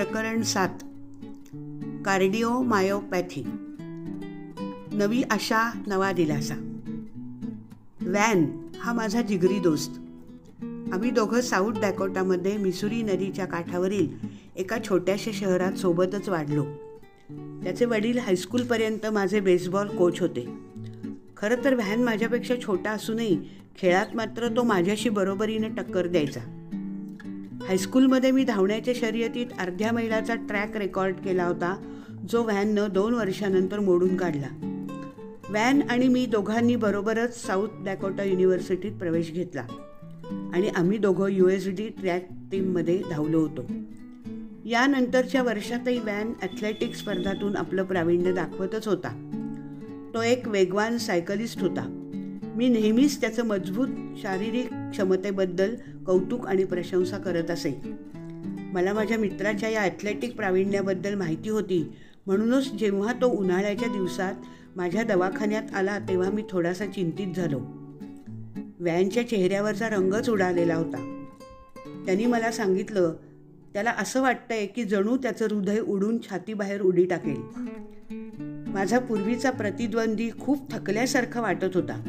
प्रकरण 7 कार्डिओमायोपॅथी. नवी आशा नवा दिलासा. वॅन हा माझा जिगरी दोस्त. आम्ही दोघं साऊथ डॅकोटामध्ये मिसुरी नदीच्या काठावरील एका छोट्याशा शहरात सोबतच वाढलो. त्याचे वडील हायस्कूलपर्यंत माझे बेसबॉल कोच होते. खरं तर व्हॅन माझ्यापेक्षा छोटा असूनही खेळात मात्र तो माझ्याशी बरोबरीने टक्कर द्यायचा. हायस्कूलमध्ये मी धावण्याच्या शर्यतीत अर्ध्या मैलाचा ट्रॅक रेकॉर्ड केला होता, जो व्हॅननं 2 वर्षानंतर मोडून काढला. व्हॅन आणि मी दोघांनी बरोबरच साऊथ डॅकोटा युनिव्हर्सिटीत प्रवेश घेतला आणि आम्ही दोघं USD ट्रॅक टीममध्ये धावलो होतो. यानंतरच्या वर्षातही व्हॅन ॲथलेटिक्स स्पर्धातून आपलं प्रावीण्य दाखवतच होता. तो एक वेगवान सायकलिस्ट होता. मी नेहमीच त्याचं मजबूत शारीरिक क्षमतेबद्दल कौतुक आणि प्रशंसा करत असे. मला माझ्या मित्राच्या या ॲथलेटिक प्रावीण्याबद्दल माहिती होती, म्हणूनच जेव्हा तो उन्हाळ्याच्या दिवसात माझ्या दवाखान्यात आला तेव्हा मी थोडासा चिंतित झालो. व्हॅनच्या चेहऱ्यावरचा रंगच उडालेला होता. त्यांनी मला सांगितलं, त्याला असं वाटतंय की जणू त्याचं हृदय उडून छातीबाहेर उडी टाकेल. माझा पूर्वीचा प्रतिद्वंदी खूप थकल्यासारखा वाटत होता.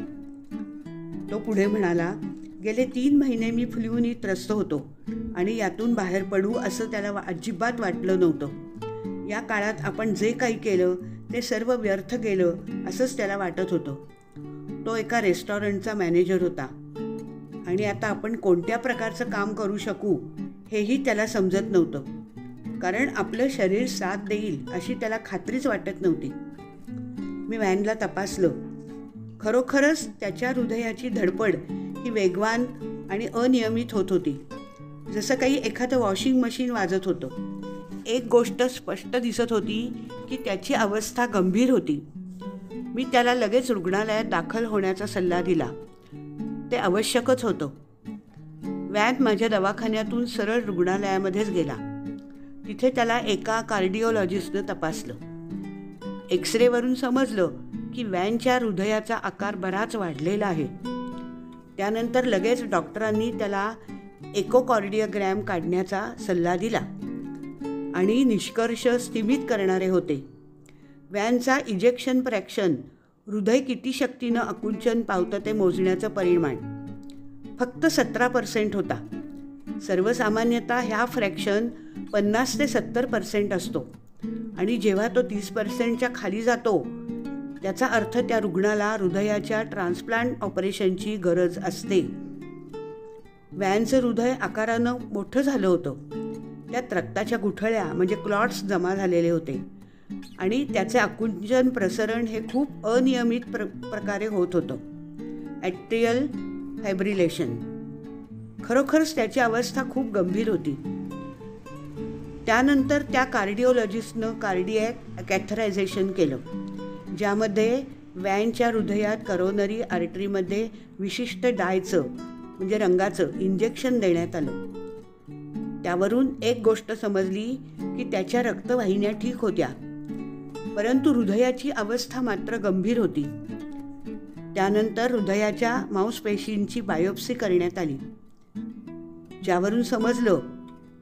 तो पुढे म्हणाला, गेले 3 महिने मी फ्ल्यूनी त्रस्त होतो आणि यातून बाहेर पडू असं त्याला अजिबात वाटलं नव्हतं. या काळात आपण जे काही केलं ते सर्व व्यर्थ गेलं असंच त्याला वाटत होतं. तो एका रेस्टॉरंटचा मॅनेजर होता आणि आता आपण कोणत्या प्रकारचं काम करू शकू हेही त्याला समजत नव्हतं, कारण आपलं शरीर साथ देईल अशी त्याला खात्रीच वाटत नव्हती. मी व्हॅनला तपासलं. खरोखरच त्याच्या हृदयाची धडपड ही वेगवान आणि अनियमित होत होती, जसं काही एखादं वॉशिंग मशीन वाजत होतं. एक गोष्ट स्पष्ट दिसत होती की त्याची अवस्था गंभीर होती. मी त्याला लगेच रुग्णालयात दाखल होण्याचा सल्ला दिला. ते आवश्यकच होतं. व्हॅन माझ्या दवाखान्यातून सरळ रुग्णालयामध्येच गेला. तिथे त्याला एका कार्डिओलॉजिस्टनं तपासलं. एक्सरेवरून समजलं की व्हॅनच्या हृदयाचा आकार बराच वाढलेला आहे. त्यानंतर लगेच डॉक्टरांनी त्याला एकोकार्डिओग्रॅम काढण्याचा सल्ला दिला आणि निष्कर्ष स्थिमित करणारे होते. व्हॅनचा इजेक्शन फ्रॅक्शन, हृदय किती शक्तीनं आकुंचन पावतं ते मोजण्याचं परिमाण, फक्त 17% होता. सर्वसामान्यतः ह्या फ्रॅक्शन 50 ते 70% असतो आणि जेव्हा तो 30%च्या खाली जातो त्याचा अर्थ त्या रुग्णाला हृदयाच्या ट्रान्सप्लांट ऑपरेशनची गरज असते. व्हॅनचं हृदय आकारानं मोठं झालं होतं. त्यात रक्ताच्या गुठळ्या म्हणजे क्लॉट्स जमा झालेले होते आणि त्याचे आकुंचन प्रसरण हे खूप अनियमित प्रकारे होत होतं. ॲट्रियल फायब्रिलेशन. खरोखरच त्याची अवस्था खूप गंभीर होती. त्यानंतर त्या कार्डिओलॉजिस्टनं कार्डियॅक कॅथरायझेशन केलं, ज्यामध्ये व्हॅनच्या हृदयात करोनरी आर्टरीमध्ये विशिष्ट डायचं म्हणजे रंगाचं इंजेक्शन देण्यात आलं. त्यावरून एक गोष्ट समजली की त्याच्या रक्तवाहिन्या ठीक होत्या, परंतु हृदयाची अवस्था मात्र गंभीर होती. त्यानंतर हृदयाच्या मांसपेशींची बायोप्सी करण्यात आली, ज्यावरून समजलं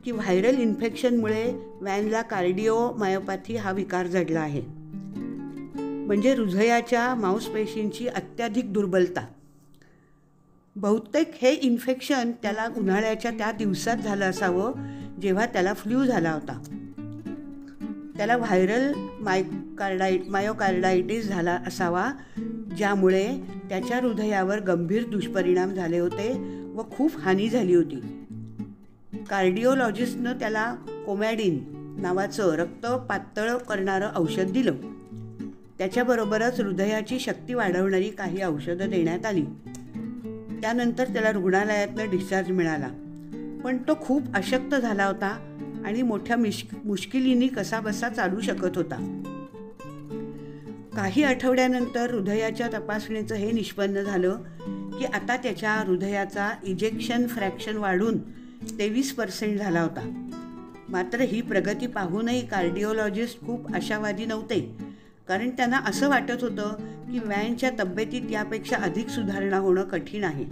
की व्हायरल इन्फेक्शनमुळे व्हॅनला कार्डिओमायोपॅथी हा विकार जडला आहे, म्हणजे हृदयाच्या मांसपेशींची अत्याधिक दुर्बलता. बहुतेक हे इन्फेक्शन त्याला उन्हाळ्याच्या त्या दिवसात झालं असावं जेव्हा त्याला फ्ल्यू झाला होता. त्याला व्हायरल मायोकार्डायटिस झाला असावा, ज्यामुळे त्याच्या हृदयावर गंभीर दुष्परिणाम झाले होते व खूप हानी झाली होती. कार्डिओलॉजिस्टनं त्याला कोमॅडिन नावाचं रक्त पातळ करणारं औषध दिलं. त्याच्याबरोबरच हृदयाची शक्ती वाढवणारी काही औषधं देण्यात आली. त्यानंतर त्याला रुग्णालयातनं डिस्चार्ज मिळाला, पण तो खूप अशक्त झाला होता आणि मोठ्या मुश्किलीने कसाबसा चालू शकत होता. काही आठवड्यानंतर हृदयाच्या तपासणीचं हे निष्पन्न झालं की आता त्याच्या हृदयाचा इजेक्शन फ्रॅक्शन वाढून 23% झाला होता. मात्र ही प्रगती पाहूनही कार्डिओलॉजिस्ट खूप आशावादी नव्हते, कारण त्यांना असं वाटत होतं की व्हॅनच्या तब्येतीत यापेक्षा अधिक सुधारणा होणं कठीण आहे.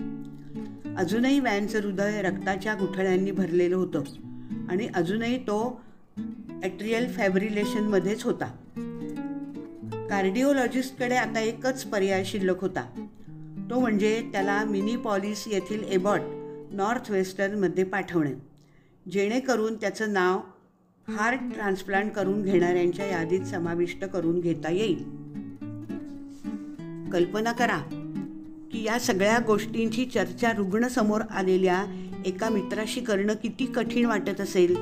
अजूनही व्हॅनचं हृदय रक्ताच्या गुठळ्यांनी भरलेलं होतं आणि अजूनही तो ॲट्रियल फॅब्रिलेशनमध्येच होता. कार्डिओलॉजिस्टकडे आता एकच पर्याय शिल्लक होता, तो म्हणजे त्याला मिनीपॉलिस येथील एबॉट नॉर्थ वेस्टर्नमध्ये पाठवणे, जेणेकरून त्याचं नाव हार्ट ट्रान्सप्लांट करून घेणाऱ्यांच्या यादीत समाविष्ट करून घेता येईल. कल्पना करा की या सगळ्या गोष्टींची चर्चा रुग्णसमोर आलेल्या एका मित्राशी करणं किती कठीण वाटत असेल.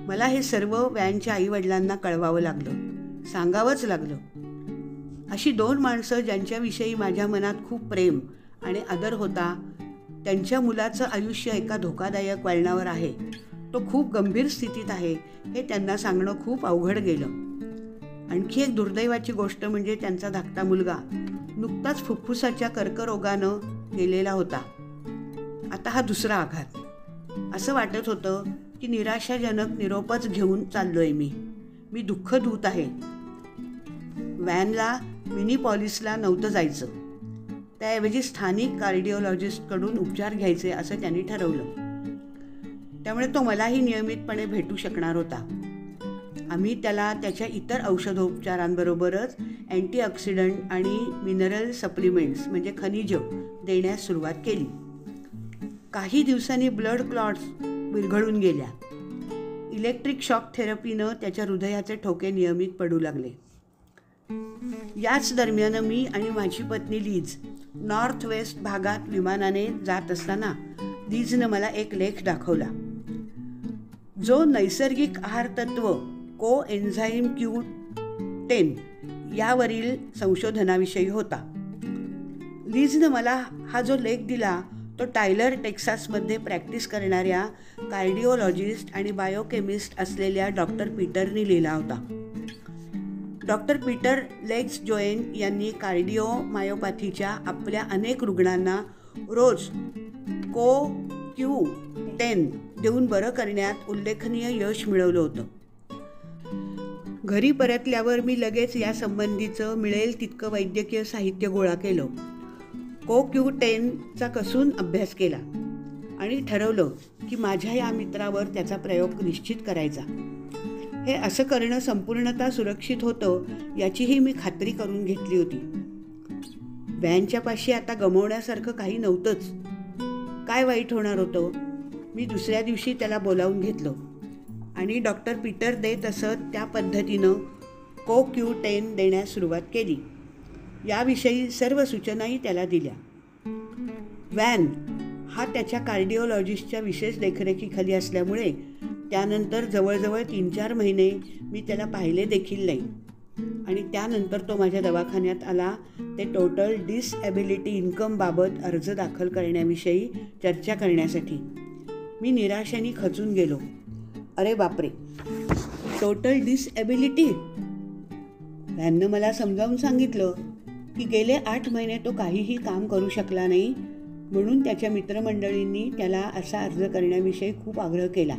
मला हे सर्व वॅनच्या आईवडिलांना कळवावं लागलं, सांगावंच लागलं. अशी 2 माणसं ज्यांच्याविषयी माझ्या मनात खूप प्रेम आणि आदर होता, त्यांच्या मुलाचं आयुष्य एका धोकादायक वळणावर आहे, तो खूप गंभीर स्थितीत आहे, हे त्यांना सांगणं खूप अवघड गेलं. आणखी एक दुर्दैवाची गोष्ट म्हणजे त्यांचा धाकटा मुलगा नुकताच फुफ्फुसाच्या कर्करोगानं गेलेला होता. आता हा दुसरा आघात. असं वाटत होतं की निराशाजनक निरोपच घेऊन चाललोय मी दुःख दूत आहे. वॅनला मिनीपॉलिसला नव्हतं जायचं, त्याऐवजी स्थानिक कार्डिओलॉजिस्टकडून उपचार घ्यायचे असं त्यांनी ठरवलं. त्यामुळे तो मलाही नियमितपणे भेटू शकणार होता. आम्ही त्याला त्याच्या इतर औषधोपचारांबरोबरच अँटीऑक्सिडंट आणि मिनरल सप्लिमेंट्स म्हणजे खनिज देण्यास सुरुवात केली. काही दिवसांनी ब्लड क्लॉट्स विरघळून गेल्या. इलेक्ट्रिक शॉक थेरपीनं त्याच्या हृदयाचे ठोके नियमित पडू लागले. याच दरम्यान मी आणि माझी पत्नी लीज नॉर्थ वेस्ट भागात विमानाने जात असताना लीजनं मला एक लेख दाखवला, जो नैसर्गिक आहार तत्व कोएन्झाईम Q10 यावरील संशोधनाविषयी होता. लीजनं मला हा जो लेख दिला तो टायलर टेक्सासमध्ये प्रॅक्टिस करणाऱ्या कार्डिओलॉजिस्ट आणि बायोकेमिस्ट असलेल्या डॉक्टर पीटरनी लिहिला होता. डॉक्टर पीटर लेग्स जोएन यांनी कार्डिओमायोपॅथीच्या आपल्या अनेक रुग्णांना रोज Q10 देऊन बरं करण्यात उल्लेखनीय यश मिळवलं होतं. घरी परतल्यावर मी लगेच यासंबंधीचं मिळेल तितकं वैद्यकीय साहित्य गोळा केलं. Q10चा कसून अभ्यास केला आणि ठरवलं की माझ्या या मित्रावर त्याचा प्रयोग निश्चित करायचा. हे असं करणं संपूर्णतः सुरक्षित होतं याचीही मी खात्री करून घेतली होती. वॅनच्या पाशी आता गमवण्यासारखं काही नव्हतंच. काय वाईट होणार होतं? मी दुसऱ्या दिवशी त्याला बोलावून घेतलं आणि डॉक्टर पीटर देत असत त्या पद्धतीनं Q10 देण्यास सुरुवात केली. याविषयी सर्व सूचनाही त्याला दिल्या. वॅन हा त्याच्या कार्डिओलॉजिस्टच्या विशेष देखरेखीखाली असल्यामुळे त्यानंतर जवळजवळ 3-4 महिने मी त्याला पाहिले देखील नाही. आणि त्यानंतर तो माझ्या दवाखान्यात आला ते टोटल डिसएबिलिटी इन्कमबाबत अर्ज दाखल करण्याविषयी चर्चा करण्यासाठी. मी निराशाने खचून गेलो. अरे बापरे, टोटल डिसएबिलिटी? वॅननं मला समजावून सांगितलं की गेले 8 महिने तो काहीही काम करू शकला नाही, म्हणून त्याच्या मित्रमंडळींनी त्याला असा अर्ज करण्याविषयी खूप आग्रह केला.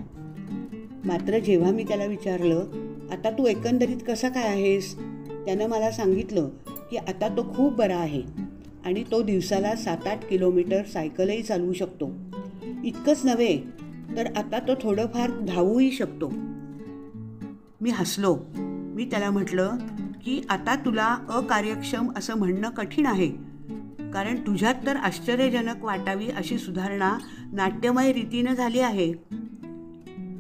मात्र जेव्हा मी त्याला विचारलं, आता तू एकंदरीत कसा काय आहेस, त्यानं मला सांगितलं की आता तो खूप बरा आहे आणि तो दिवसाला 7-8 किलोमीटर सायकलही चालवू शकतो. इतकंच नव्हे तर आता तो थोडंफार धावूही शकतो. मी हसलो. मी त्याला म्हटलं की आता तुला अकार्यक्षम असं म्हणणं कठीण आहे, कारण तुझ्यात तर आश्चर्यजनक वाटावी अशी सुधारणा नाट्यमय रीतीनं झाली आहे.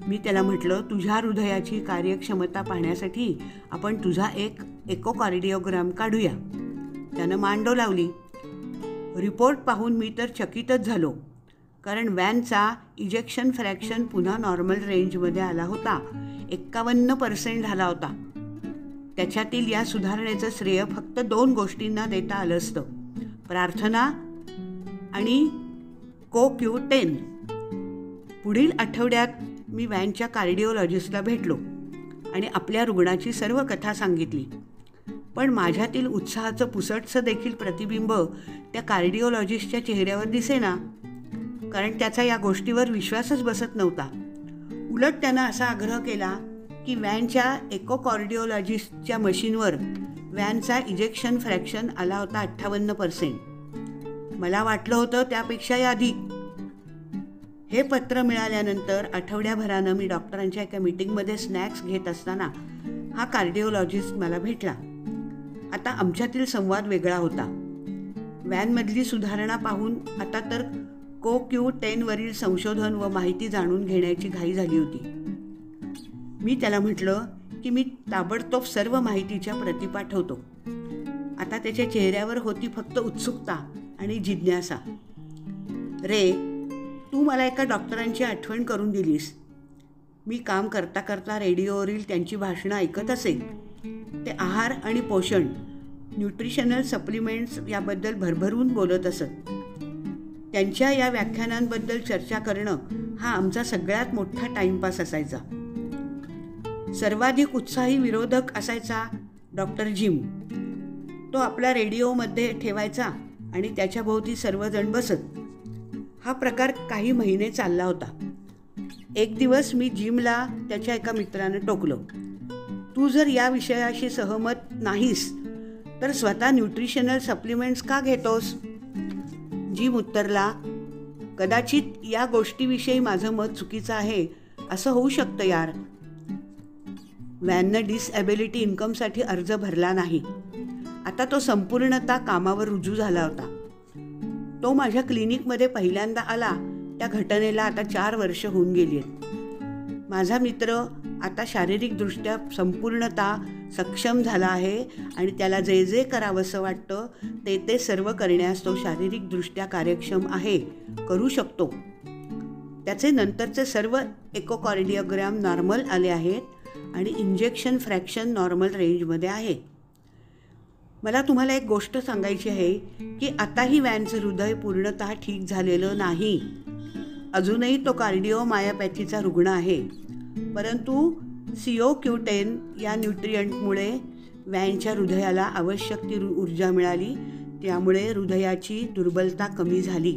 मी त्याला म्हटलं, तुझ्या हृदयाची कार्यक्षमता पाहण्यासाठी आपण तुझा एक एकोकार्डिओग्राम काढूया. त्यानं मान डोलावली. रिपोर्ट पाहून मी तर चकितच झालो, कारण वॅनचा इजेक्शन फ्रॅक्शन पुन्हा नॉर्मल रेंजमध्ये आला होता. 51% झाला होता. त्याच्यातील या सुधारणेचं श्रेय फक्त 2 गोष्टींना देता आलं असतं, प्रार्थना आणि Q10. पुढील आठवड्यात मी वॅनच्या कार्डिओलॉजिस्टला भेटलो आणि आपल्या रुग्णाची सर्व कथा सांगितली. पण माझ्यातील उत्साहाचं पुसटसं देखील प्रतिबिंब त्या कार्डिओलॉजिस्टच्या चेहऱ्यावर दिसेना, कारण त्याचा या गोष्टीवर विश्वासच बसत नव्हता. उलट त्यानं असा आग्रह केला की वॅनच्या एकोकार्डिओलॉजिस्टच्या मशीनवर वॅनचा इजेक्शन फ्रॅक्शन आला होता 58%. मला वाटलं होतं त्यापेक्षाही अधिक. हे पत्र मिळाल्यानंतर आठवड्याभरानं मी डॉक्टरांच्या एका मीटिंगमध्ये स्नॅक्स घेत असताना हा कार्डिओलॉजिस्ट मला भेटला. आता आमच्यातील संवाद वेगळा होता. व्हॅनमधली सुधारणा पाहून आता तर CoQ10 वरील संशोधन व माहिती जाणून घेण्याची घाई झाली होती. मी त्याला म्हटलं की मी ताबडतोब सर्व माहितीच्या प्रती पाठवतो. आता त्याच्या चेहऱ्यावर होती फक्त उत्सुकता आणि जिज्ञासा. रे, तू मला एका डॉक्टरांची आठवण करून दिलीस. मी काम करता करता रेडिओवरील त्यांची भाषणं ऐकत असे. ते आहार आणि पोषण, न्यूट्रिशनल सप्लिमेंट्स याबद्दल भरभरून बोलत असत. त्यांच्या या व्याख्यानांबद्दल चर्चा करणं हा आमचा सगळ्यात मोठा टाईमपास असायचा. सर्वाधिक उत्साही विरोधक असायचा डॉक्टर जिम. तो आपला रेडिओमध्ये ठेवायचा आणि त्याच्याभोवती सर्वजण बसत. हा प्रकार काही महिने चालला होता. एक दिवस मी जिमला त्याच्या एका मित्रानं टोकलं, तू जर या विषयाशी सहमत नाहीस तर स्वतः न्यूट्रिशनल सप्लिमेंट्स का घेतोस? जिम उत्तरला, कदाचित या गोष्टीविषयी माझं मत चुकीचं आहे असं होऊ शकतं यार. व्हॅननं डिसएबिलिटी इन्कमसाठी अर्ज भरला नाही. आता तो संपूर्णतः कामावर रुजू झाला होता. तो माझ्या क्लिनिकमध्ये पहिल्यांदा आला त्या घटनेला आता 4 वर्ष होऊन गेली आहेत. माझा मित्र आता शारीरिकदृष्ट्या संपूर्णतः सक्षम झाला आहे आणि त्याला जे जे करावंसं वाटतं ते सर्व करण्यास तो शारीरिकदृष्ट्या कार्यक्षम आहे, करू शकतो. त्याचे नंतरचे सर्व एकोकार्डिओग्राम नॉर्मल आले आहेत आणि इंजेक्शन फ्रॅक्शन नॉर्मल रेंजमध्ये आहे. मला तुम्हाला एक गोष्ट सांगायची आहे की आताही व्हॅनचं हृदय पूर्णतः ठीक झालेलं नाही. अजूनही तो कार्डिओमायोपॅथीचा रुग्ण आहे. परंतु CoQ10 या न्यूट्रियंटमुळे व्हॅनच्या हृदयाला आवश्यक ती ऊर्जा मिळाली. त्यामुळे हृदयाची दुर्बलता कमी झाली.